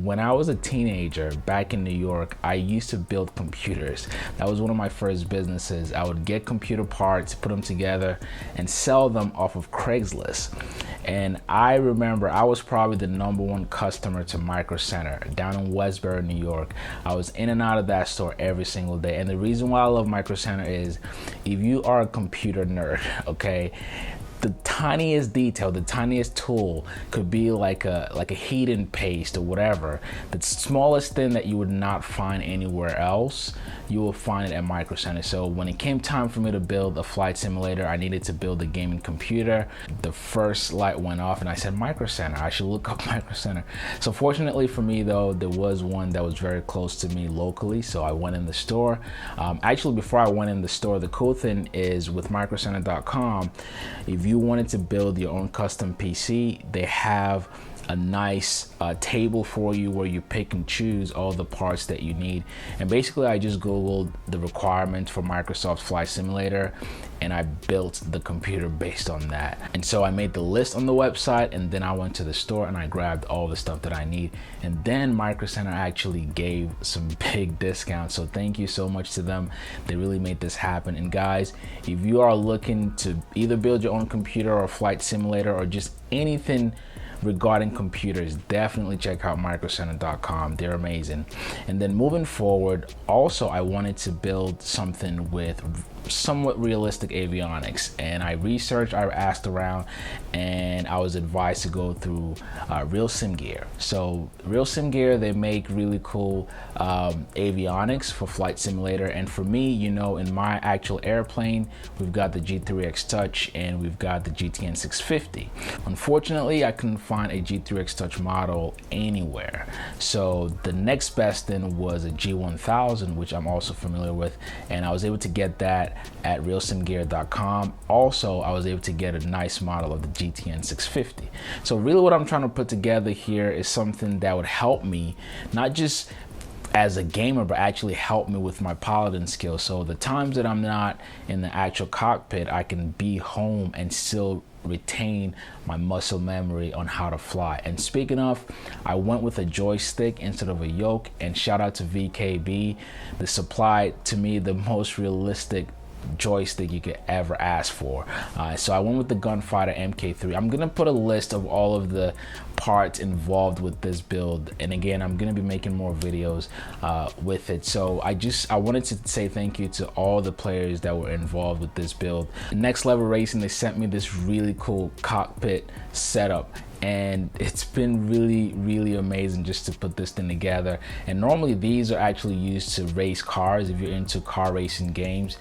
when I was a teenager back in New York, I used to build computers. That was one of my first businesses. I would get computer parts, put them together, and sell them off of Craigslist. And I remember I was probably the #1 customer to Micro Center down in Westboro, New York. I was in and out of that store every single day. And the reason why I love Micro Center is if you are a computer nerd, okay, the tiniest detail, the tiniest tool could be like a heating paste or whatever. The smallest thing that you would not find anywhere else, you will find it at Micro Center. So when it came time for me to build a flight simulator, I needed to build a gaming computer. The first light went off and I said, Micro Center, I should look up Micro Center. So fortunately for me though, there was one that was very close to me locally. So I went in the store. Actually, before I went in the store, the cool thing is with microcenter.com, if you wanted to build your own custom PC, they have a nice table for you where you pick and choose all the parts that you need. And basically I just googled the requirements for Microsoft Flight Simulator and I built the computer based on that. And so I made the list on the website, and then I went to the store and I grabbed all the stuff that I need. And then Micro Center actually gave some big discounts, so thank you so much to them. They really made this happen. And guys, if you are looking to either build your own computer or flight simulator or just anything regarding computers, definitely check out microcenter.com. They're amazing. And then moving forward, also I wanted to build something with somewhat realistic avionics, and I researched, I asked around, and I was advised to go through Real Sim Gear. So Real Sim Gear, they make really cool avionics for flight simulator. And for me, you know, in my actual airplane, we've got the G3X Touch and we've got the GTN 650. Unfortunately, I couldn't find a G3X Touch model anywhere. So the next best thing was a G1000, which I'm also familiar with, and I was able to get that at realsimgear.com. Also, I was able to get a nice model of the GTN 650. So really what I'm trying to put together here is something that would help me, not just as a gamer, but actually help me with my piloting skills. So the times that I'm not in the actual cockpit, I can be home and still retain my muscle memory on how to fly. And speaking of, I went with a joystick instead of a yoke, and shout out to VKB. They supplied to me the most realistic joystick you could ever ask for. So I went with the Gunfighter MK3. I'm gonna put a list of all of the parts involved with this build, and again, I'm gonna be making more videos with it. So I wanted to say thank you to all the players that were involved with this build. Next Level Racing, they sent me this really cool cockpit setup, and it's been really amazing just to put this thing together. And normally these are actually used to race cars. If you're into car racing games,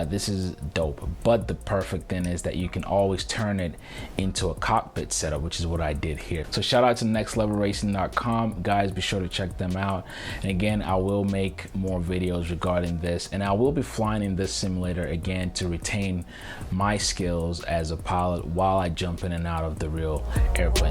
this is dope. But the perfect thing is that you can always turn it into a cockpit setup, which is what I did here. So shout out to nextlevelracing.com. Guys, be sure to check them out. And again, I will make more videos regarding this, and I will be flying in this simulator again to retain my skills as a pilot while I jump in and out of the real airplane.